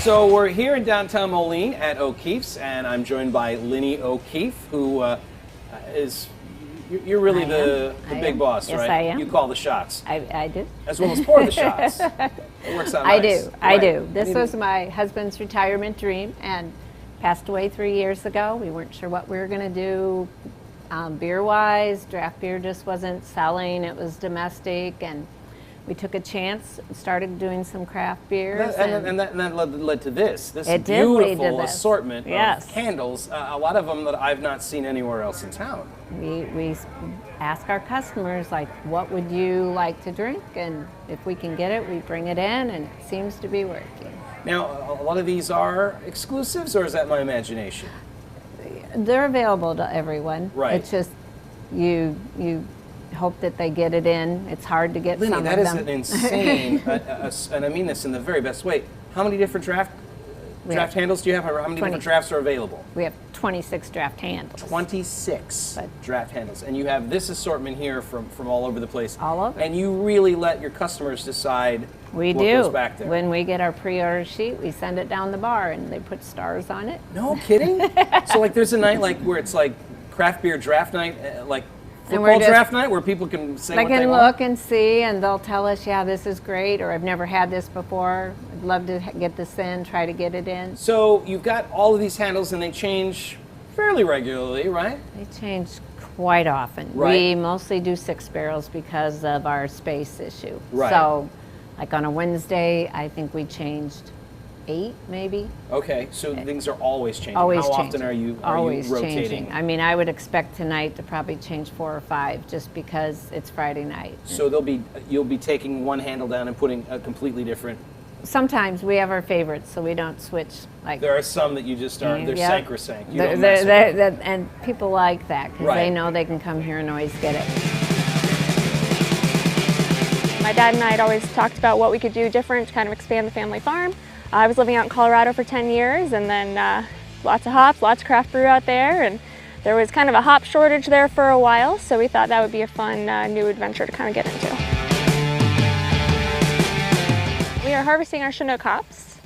So we're here in downtown Moline at O'Keefe's, and I'm joined by Linny O'Keefe, who you're really the big boss, yes, right? I am. You call the shots. I do. As well as pour the shots. It works out nice. I do. This was my husband's retirement dream, and passed away 3 years ago. We weren't sure what we were going to do beer-wise. Draft beer just wasn't selling. It was domestic, and we took a chance and started doing some craft beers. And that led to this It did lead to beautiful this. assortment Yes. of candles, a lot of them that I've not seen anywhere else in town. We ask our customers, like, what would you like to drink? And if we can get it, we bring it in, and it seems to be working. Now, a lot of these are exclusives, or is that my imagination? They're available to everyone. Right. It's just you hope that they get it in. It's hard to get Linny, some that of is them. an insane, and I mean this in the very best way. How many different draft handles do you have? How many 20. different drafts are available? We have 26 draft handles. 26 But- draft handles. And you have this assortment here from all over the place. All over. And you really let your customers decide We what do. goes back there. When we get our pre-order sheet, we send it down the bar, and they put stars on it. No kidding? So like there's a night like where it's like craft beer draft night, like And we're football just- draft night where people can say They what they can want? look and see, and they'll tell us, yeah, this is great, or I've never had this before. I'd love to get this in, try to get it in. So you've got all of these handles and they change fairly regularly, right? They change quite often. Right. We mostly do 6 barrels because of our space issue. Right. So, like on a Wednesday, I think we changed 8, maybe. Okay, so things are always changing. Always How changing. often are you Always rotating? changing. I mean, I would expect tonight to probably change 4 or 5, just because it's Friday night. So you'll be taking one handle down and putting a completely different. Sometimes we have our favorites, so we don't switch. Like There are some that you just aren't. They're yeah. sacrosanct. You don't mess with them. And people like that because Right. they know they can come here and always get it. My dad and I had always talked about what we could do different to kind of expand the family farm. I was living out in Colorado for 10 years, and then lots of hops, lots of craft brew out there, and there was kind of a hop shortage there for a while, so we thought that would be a fun new adventure to kind of get into. We are harvesting our Chinook hops.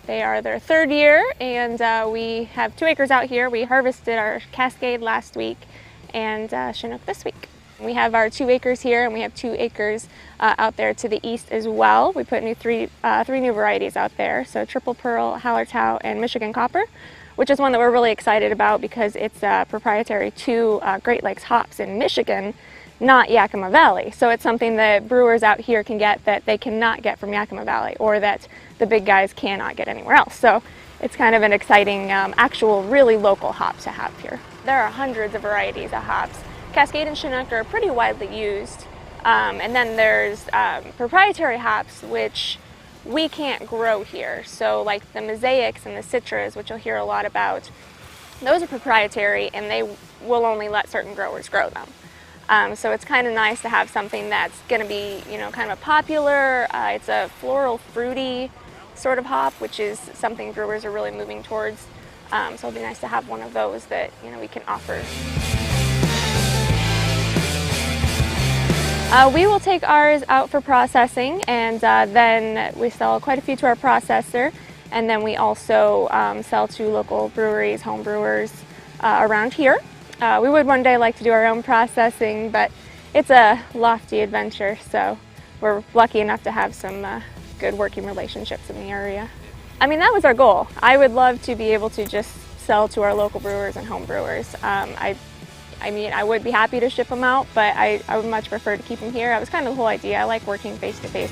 They are their 3rd year, and we have 2 acres out here. We harvested our Cascade last week and Chinook this week. We have our 2 acres here, and we have 2 acres out there to the east as well. We put three new varieties out there, so Triple Pearl, Hallertau, and Michigan Copper, which is one that we're really excited about because it's proprietary to Great Lakes hops in Michigan, not Yakima Valley. So it's something that brewers out here can get that they cannot get from Yakima Valley, or that the big guys cannot get anywhere else. So it's kind of an exciting, actual, really local hop to have here. There are hundreds of varieties of hops. Cascade and Chinook are pretty widely used. And then there's proprietary hops, which we can't grow here. So like the mosaics and the citras, which you'll hear a lot about, those are proprietary, and they will only let certain growers grow them. So it's kind of nice to have something that's going to be, kind of a popular. It's a floral, fruity sort of hop, which is something brewers are really moving towards. So it'll be nice to have one of those that we can offer. We will take ours out for processing, and then we sell quite a few to our processor, and then we also sell to local breweries, home brewers around here. We would one day like to do our own processing, but it's a lofty adventure, so we're lucky enough to have some good working relationships in the area. I mean, that was our goal. I would love to be able to just sell to our local brewers and home brewers. I mean, I would be happy to ship them out, but I would much prefer to keep them here. That was kind of the whole idea. I like working face to face.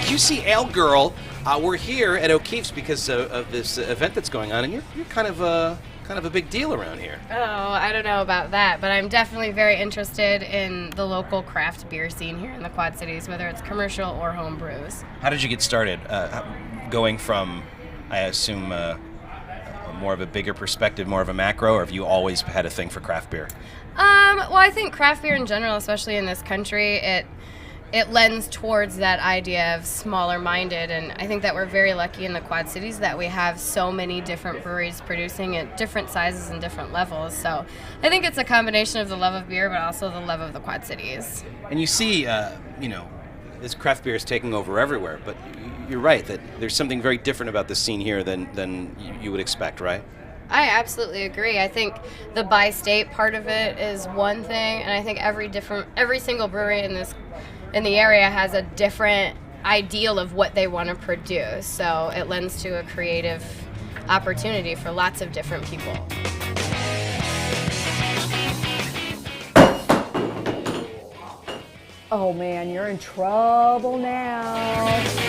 QC Ale Girl, we're here at O'Keefe's because of this event that's going on, and you're kind of a big deal around here. Oh, I don't know about that, but I'm definitely very interested in the local craft beer scene here in the Quad Cities, whether it's commercial or home brews. How did you get started going from, I assume, more of a bigger perspective, more of a macro, or have you always had a thing for craft beer? Well, I think craft beer in general, especially in this country, it lends towards that idea of smaller minded, and I think that we're very lucky in the Quad Cities that we have so many different breweries producing at different sizes and different levels. So I think it's a combination of the love of beer, but also the love of the Quad Cities. And you see, this craft beer is taking over everywhere. But you're right that there's something very different about the scene here than you would expect, right? I absolutely agree. I think the bi-state part of it is one thing, and I think every single brewery in the area has a different ideal of what they want to produce. So it lends to a creative opportunity for lots of different people. Oh man, you're in trouble now.